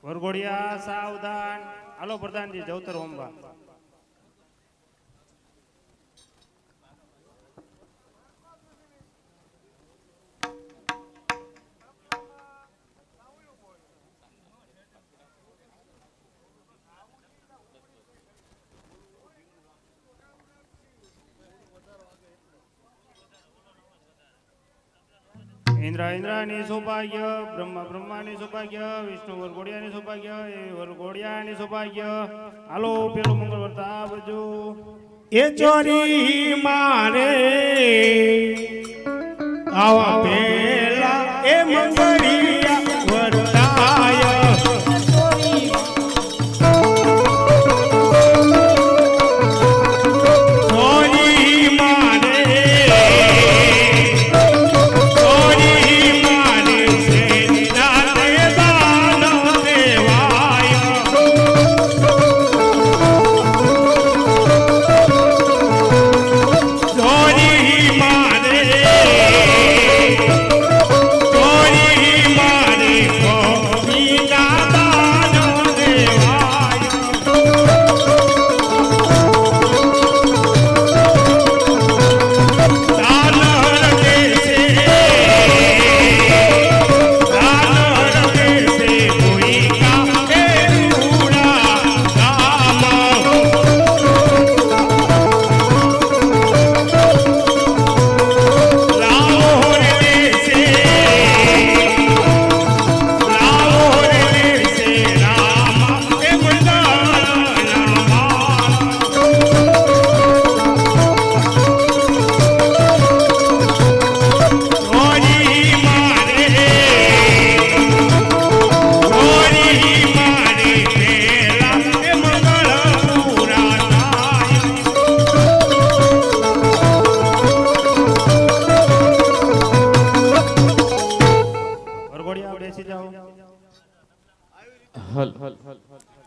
વરઘોડિયા સાવધાન. હાલો પ્રધાનજી જવતર હોમવા. ઇન્દ્ર ઇન્દ્રની સૌભાગ્ય, બ્રહ્મા બ્રહ્માની સૌભાગ્ય, વિષ્ણુ વરઘોડિયાની સૌભાગ્ય, એ વરઘોડિયાની સૌભાગ્ય. હાલો પેલું મંગળ વર્તા આવજો. એ ચોરી મારે આવા પેલા એ મંગળિયા વર્તાય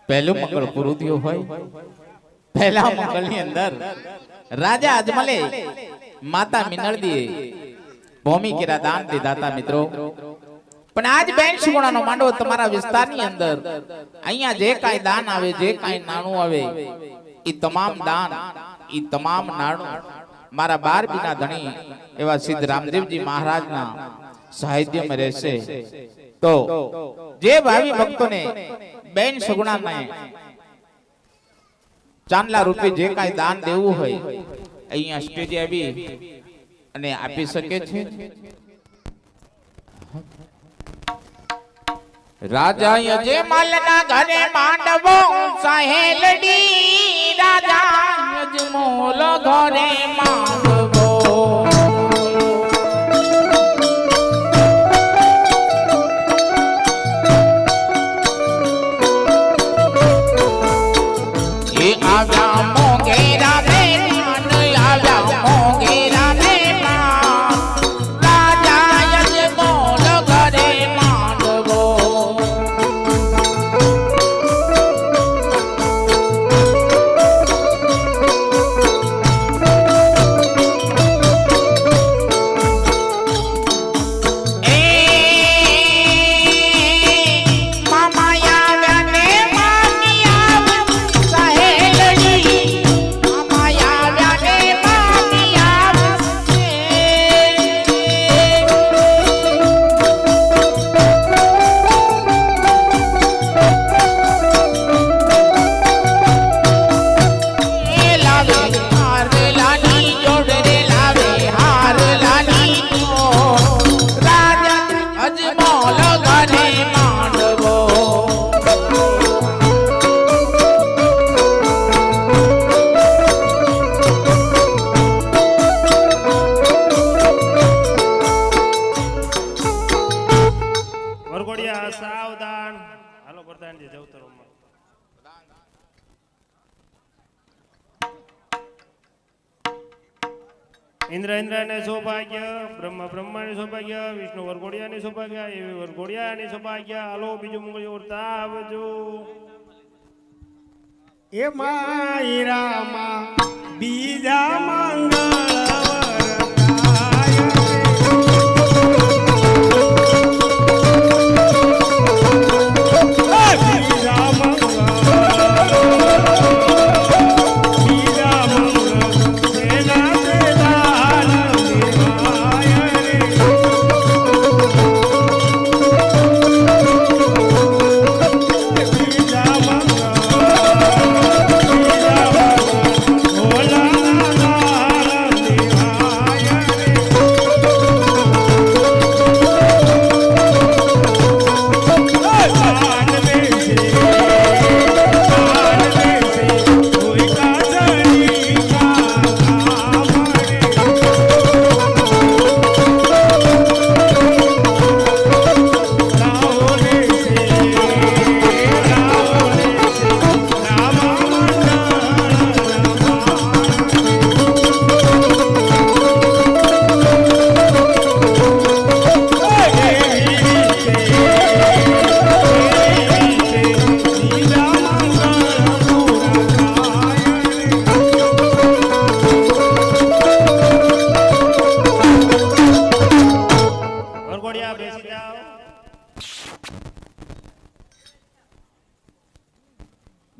પહેલું મંગળ પૂરું થયું હોય પહેલા મંગળ ની અંદર રાજા અજમલે માતા મિનળદીએ ભૂમિ કેરા દાન દીધા હતા મિત્રો. પણ આજ 82 ગુણાનો માંડવો તમારા વિસ્તારની અંદર અહીંયા જે કાંઈ દાન આવે, જે કાંઈ નાણું આવે, એ તમામ દાન, એ તમામ નાણું મારા 12 બીના ધણી એવા સિદ્ધ રામદેવજી મહારાજના સાહિત્યમાં રહેશે. તો જે ભાવિ ભક્તોને બેન સગુણાને ચાંદલા રૂપે જે કાંઈ દાન દેવું હોય અહીંયા સ્ટેજે આવી અને આપી શકે છે. રાજા યજમાલના ઘરે માંડવો સહેલડી, રાજા યજમોલ ઘરે માંડવો. આવ્યા મોગેરા મહેમાન, આવ્યા મોગેરા મહેમાન, રાજા યજમોલ ઘરે માંડવો. વરઘોડિયા સાવધાન. હાલો પ્રધાનજી જવતર હોમવા. ઇન્દ્ર ઇન્દ્રને સૌભાગ્ય, બ્રહ્મા બ્રહ્માની સૌભાગ્ય, વિષ્ણુ વરઘોડિયાની સૌભાગ્ય, એવી વરઘોડિયાની સૌભાગ્ય. હાલો બીજું મંગળ વર્તા આવજો. એ માયરામાં બીજા મંગળ વર્તાય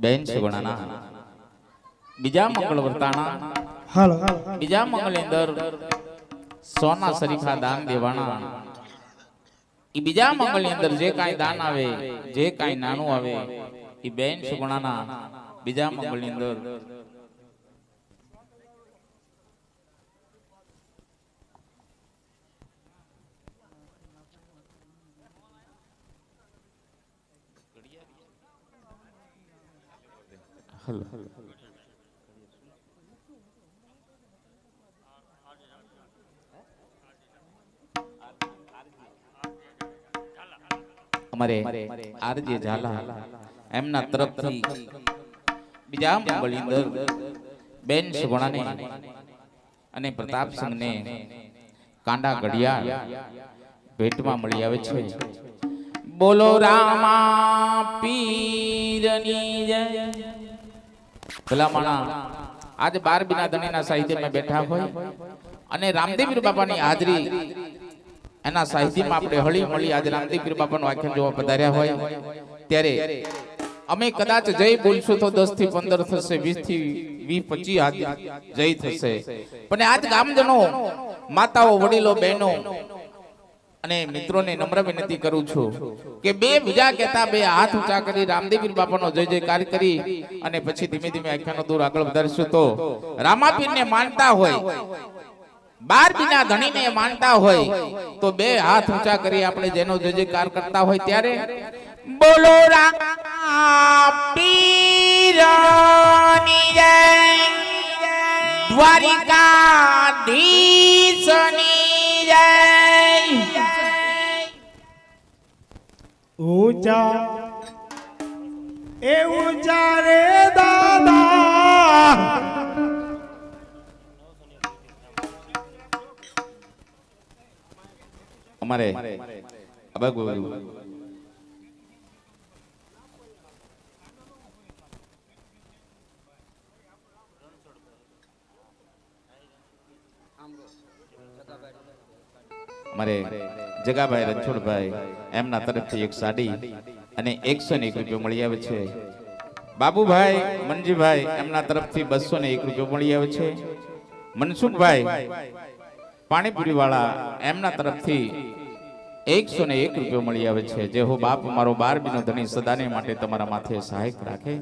બેન સુગણાના બીજા મંગળ વર્તાના હાલો બીજા મંગળની અંદર સોના શરીફા દાન દેવાના. ઈ બીજા મંગળની અંદર જે કાંઈ દાન આવે, જે કાંઈ નાનું આવે, ઈ બેન સુગણાના બીજા મંગળની અંદર અમારે આરજે ઝાલા એમના તરફથી બીજા મંગળની અંદર બેન સુગણાને અને પ્રતાપસિંહને કાંડા ઘડિયાળ ભેટમાં મળી આવે છે. બોલો રામા પીરની જય. ભલામણા આજ 12 બીના ધણીના સાહિત્યમાં બેઠા હોય અને રામદેવીર બાપાની હાજરી એના સાહિત્યમાં આપણે હળી મળી આજે રામદેવીર બાપાનું આખ્યાન જોવા પધાર્યા હોય ત્યારે અમે કદાચ જય બોલશું તો 10 થી 15 થશે, 20 થી 20 25 જય થશે. પણ આજ ગામજનો, માતાઓ, વડીલો, બહેનો અને મિત્રોને નમ્ર વિનંતી કરું છું કે બે બીજા કહેતા બે હાથ ઊંચા કરી રામદેવીર બાપાનો જય જયકાર કરી અને પછી ધીમે ધીમે આખ્યાનો દૂર આગળ વધારીશું. તો રામાપીરને માનતા હોય, 12 બીના ધણીને માનતા હોય તો બે હાથ ઊંચા કરી આપણે જેનો જય જયકાર કરતા હોય ત્યારે બોલો રામપીરની જય, દ્વારિકાધીશની જય. ઊંચા એ ઊંચા રે દાદા, અમારે અબગુ અમારે જગાભાઈ રણછોડભાઈ એમના તરફથી એક સાડી અને 101 રૂપિયા મળી આવે છે. બાબુભાઈ મનજીભાઈ એમના તરફથી 201 રૂપિયા મળી આવે છે. મનસુખભાઈ પાણીપુરી વાળા એમના તરફથી 101 રૂપિયા મળી આવે છે. જે હો બાપ મારો 12 બીનો ધણી સદાને માટે તમારા માથે સહાયક રાખે.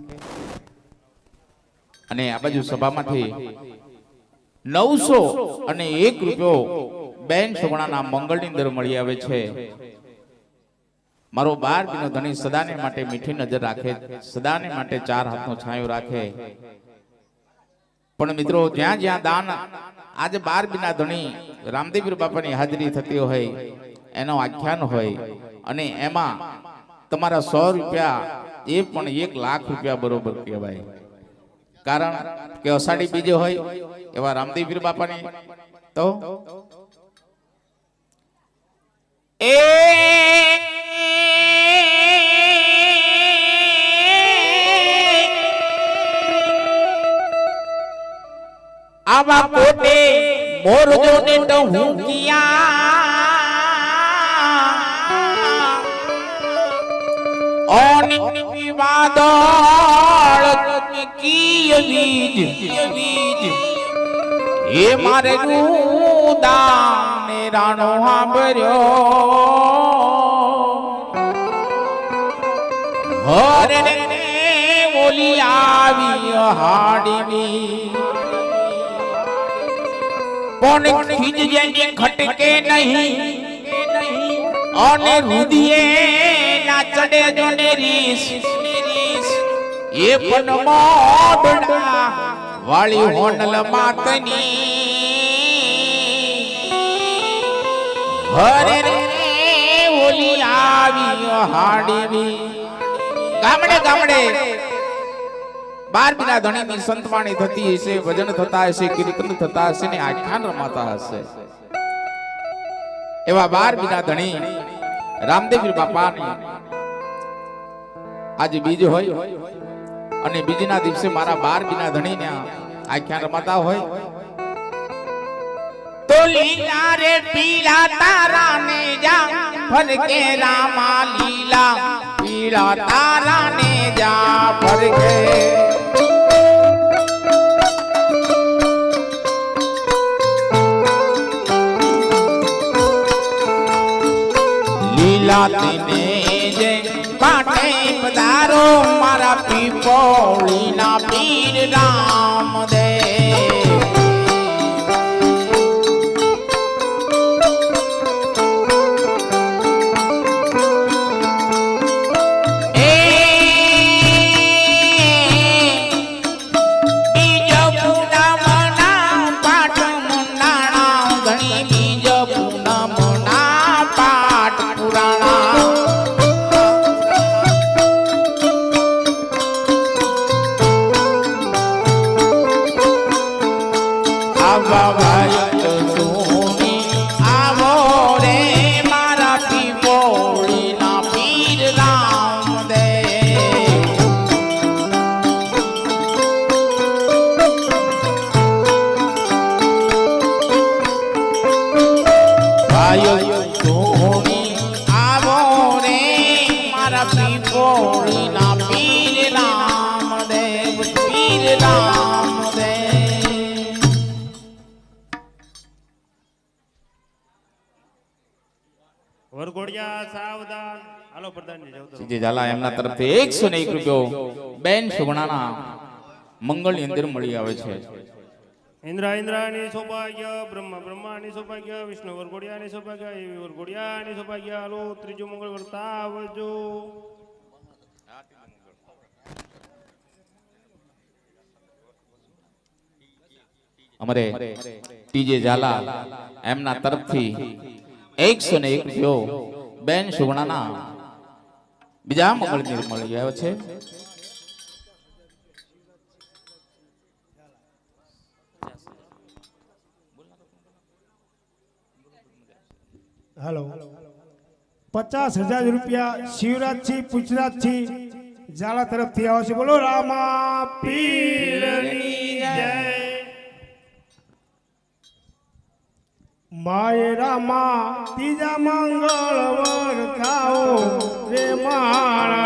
અને આ બાજુ સભામાંથી 901 રૂપિયો બેન સુગણાના મંગળની અંદર મળી આવે છે. મારો 12 બીનો ધણી સદાને માટે મીઠી નજર રાખે, સદાને માટે 4 હાથનો છાંયો રાખે. પણ મિત્રો જ્યાં જ્યાં દાન આજે 12 બીના ધણી રામદેવીર બાપાની હાજરી થતી હોય, એનો આખ્યાન હોય અને એમાં તમારા 100 રૂપિયા એ પણ 1 લાખ રૂપિયા બરોબર કહેવાય. કારણ કે અષાઢી બીજે હોય એવા રામદેવીર બાપાની તો એ આવા કોટે મોરજો ને તો હું કિયા ઓન વાદળ કી બીજ એ મારે રૂદા ને રાણો હાંભર્યો હરે ને ઓલી આવી હાડીની કોણ ખીજ જેને ખટકે નહીં અને રુદિયે ના ચડે જોને રીસ એ પણ મોડડા વાળી હોનલ માતની હરે રે ઓલી આવી હાડીની. ગામડે ગામડે 12 બીના ધણીની સંતવાણી થતી હશે, ભજન થતા હશે, કીર્તન થતા હશે ને આખ્યાન રમાતા હશે. એવા 12 બીના ધણી રામદેવીર બાપાની આજે બીજ હોય અને બીજના દિવસે મારા 12 બીના ધણીને આખ્યાન રમાતા હોય તો લીલા રે પીલા તારા ને જા ફરકે રામા લીલા લીલા તારાને જા ફરકે લીલા તેને જે પાટે પધારો મારા પીપોળીના પીર રામદેવ વરઘોડિયા સાવધાન. હાલો પ્રધાનજી જાવ તો. સીધી ઝાલા એમના તરફથી 101 રૂપિયો બેન સુગણાના મંગળની અંદર મળી આવે છે. ઇન્દ્રાની સૌભાગ્ય, બ્રહ્માની સૌભાગ્ય, વિષ્ણુ વરઘોડિયાની સૌભાગ્ય, એવી વરઘોડિયાની સૌભાગ્ય. હાલો ત્રીજું મંગળ વર્તા આવજો. અમારે ટીજે ઝાલા એમના તરફથી 101 રૂપિયો બેન સુગણાના બીજા મંગળની મળી આવ્યો છે. हेलो 50,000 रुपया शिवराज जी पुछराज जी जाला तरफ थी आवश्य बोलो रामा पीरनी जय माय रामा तीजा मंगल वर्ताओ रे मारा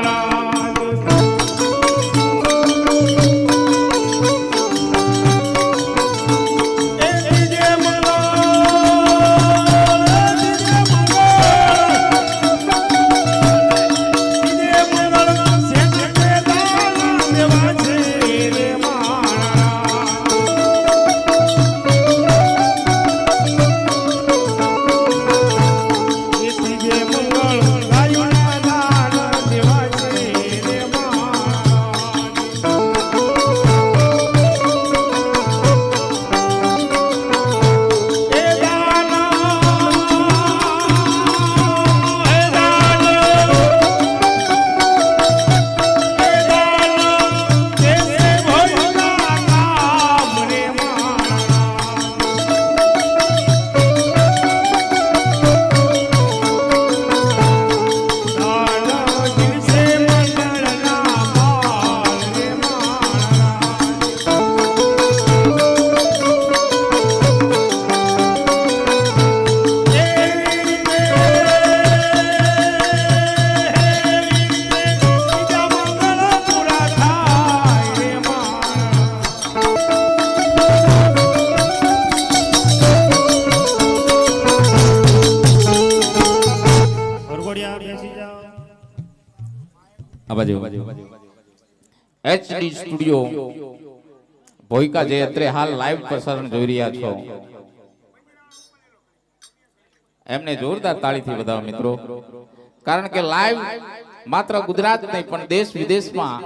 HD સ્ટુડિયો ભોઈકા જે અત્રે હાલ લાઈવ પ્રસારણ જોઈ રહ્યા છો એમને જોરદાર તાળીથી વધાવો મિત્રો, કારણ કે લાઈવ માત્ર ગુજરાત નહીં પણ દેશ વિદેશમાં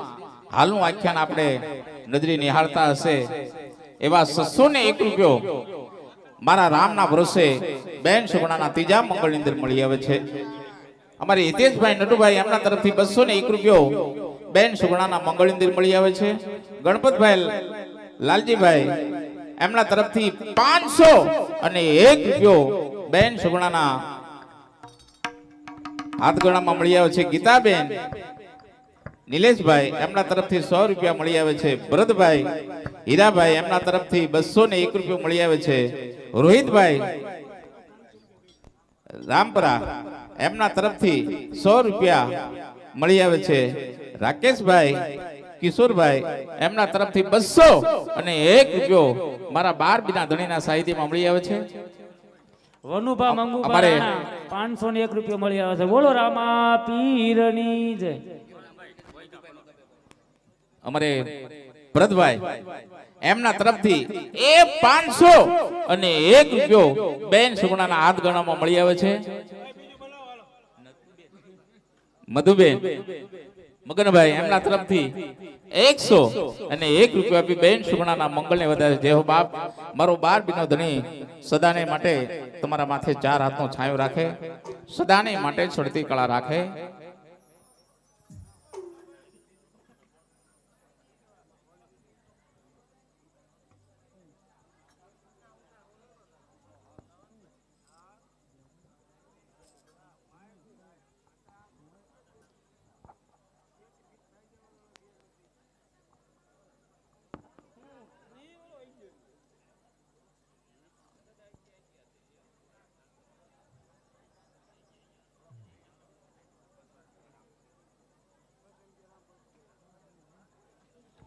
હાલનું આખ્યાન આપણે નજરે નિહાળતા હશે એવા 601 રૂપિયો મારા રામના ભરોસે બેન સુગણાના ત્રીજા મંગળની અંદર મળી આવે છે. અમારે હિતેશભાઈ નટુભાઈ એમના તરફથી 201 રૂપિયો બેન સુગણાના મંગળ મંદિર મળી આવે છે. ગણપતભાઈ લાલજીભાઈ એમના તરફથી 501 રૂપિયો બેન સુગણાના હાથગણામાં મળી આવે છે. ગીતાબેન નિલેશભાઈ એમના તરફથી 100 રૂપિયા મળી આવે છે. ભરતભાઈ હીરાભાઈ એમના તરફથી 201 રૂપિયો મળી આવે છે. રોહિતભાઈ રામપરા એમના તરફથી 100 રૂપિયા મળી આવે છે રાકેશભાઈ કિશોરભાઈ એમના તરફથી 200 અને 1 રૂપિયો મારા 12 બીના ધણીના સાહિત્યમાં મળી આવે છે વનુભા મંગુભા 501 રૂપિયો મળી આવે છે બોલો રામા પીરની જય અમારે ભરતભાઈ એમના તરફથી એ 500 અને 1 રૂપિયો બેન સુગુણાના હાથ ગણામાં મળી આવે છે મધુબેન મગનભાઈ એમના તરફથી 100 અને 1 રૂપિયો આપી બેન સુગુણાના મંગળને વધારે જય હો બાપ મારો 12 બીનો ધણી સદાને માટે તમારા માથે 4 હાથનો છાંયો રાખે સદાને માટે ચડતી કળા રાખે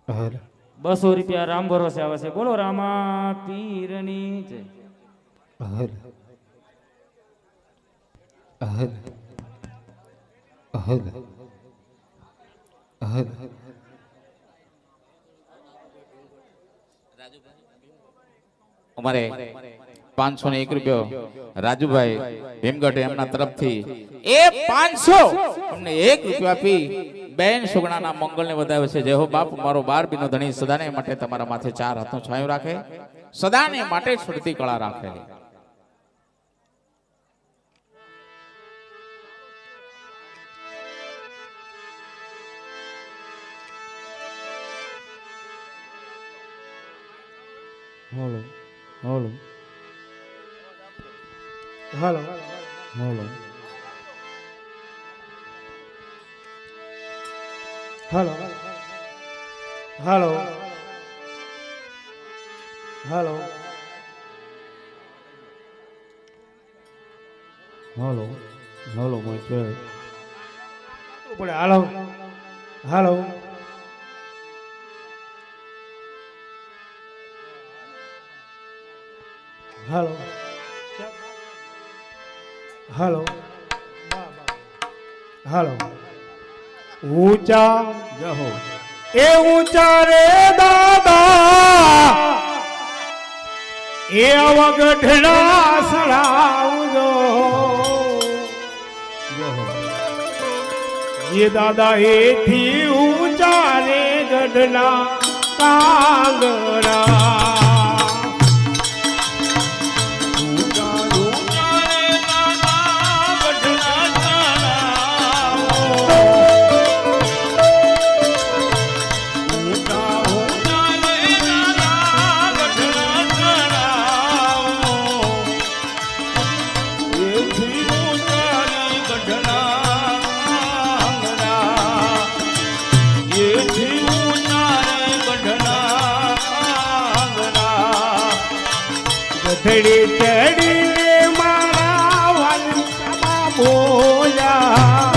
હર 200 રૂપિયા રામ ભરોસે આવે છે બોલો રામા પીરની જય હર હર હર હર અમારે 501 રૂપિયો રાજુભાઈ ભીમગઢ એમના તરફથી એ 500 અમને 1 રૂપિયો આપી બેન સુગણાના મંગળને વધાવે છે જય હો બાપ મારો 12 બીનો ધણી સદાને માટે તમારા માથે 4 હાથનો છાંયો રાખે સદાને માટે છૂટતી કળા રાખે બોલો બોલો હાલો બોલો હાલો હાલો હાલો બોલો બોલો બોલો પડે હાલો હાલો હાલો હાલો હાલો ઊંચા જહો એ ઊંચા રે દાદા એ અવગઢડા સડાવજો એ દાદા એથી ઊંચા રે ગઢના કાંગરા ચડી ચડીને મારા વાલમાં બોલ્યા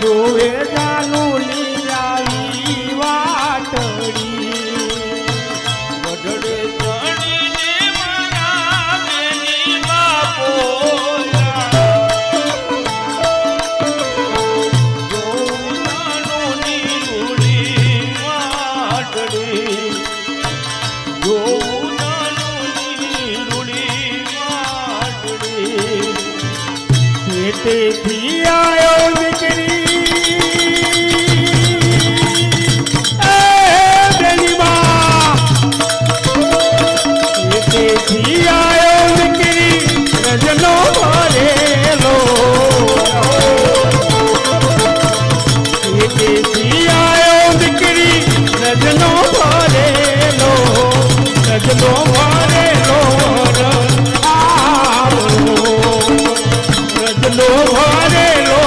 જોવે જાનું લીલાવી વાટડી ગઢડે ચડીને મારા બેની બાપોયા જોવું નાનું નીરુડી વાટડી જોવું નાનું નીરુડી વાટડી તેથી આયો દીકરી એ બેલીમાં તેથી આયો દીકરી રજનો ભરેલો તેથી આયો દીકરી રજનો ભરેલો રજનો ભરેલો રજનો ભરેલો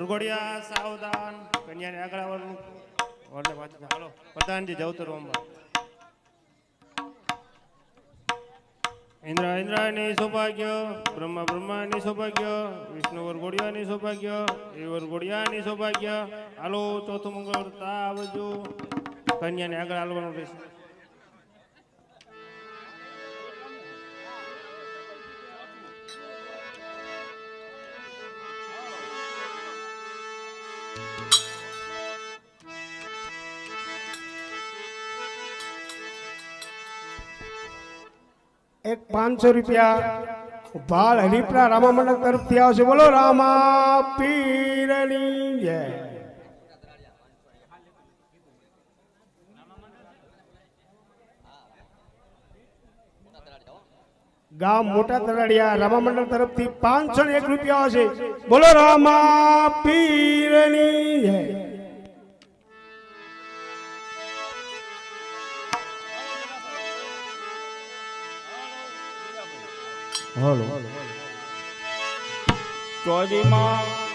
વરઘોડિયા સાવધાન કન્યાને આગળ આવવાનું વરને પાછળ હાલો પ્રધાનજી જવતર ઓમવા ઇન્દ્રની સૌભાગ્ય બ્રહ્માની સૌભાગ્ય વિષ્ણુ વરઘોડિયાની સૌભાગ્ય એ વરઘોડિયાની સૌભાગ્ય હાલો ચોથું મંગળ આવજો કન્યાને આગળ હાલવાનું રહેશે એક 500 રૂપિયા ભાળ હરીપરા રામા મંડળ તરફથી આવશે બોલો રામા પીરની જય ગામ મોટા તરાડિયા રામા મંડળ તરફથી 501 રૂપિયા આવશે બોલો રામા પીરની જય ચોદીમાં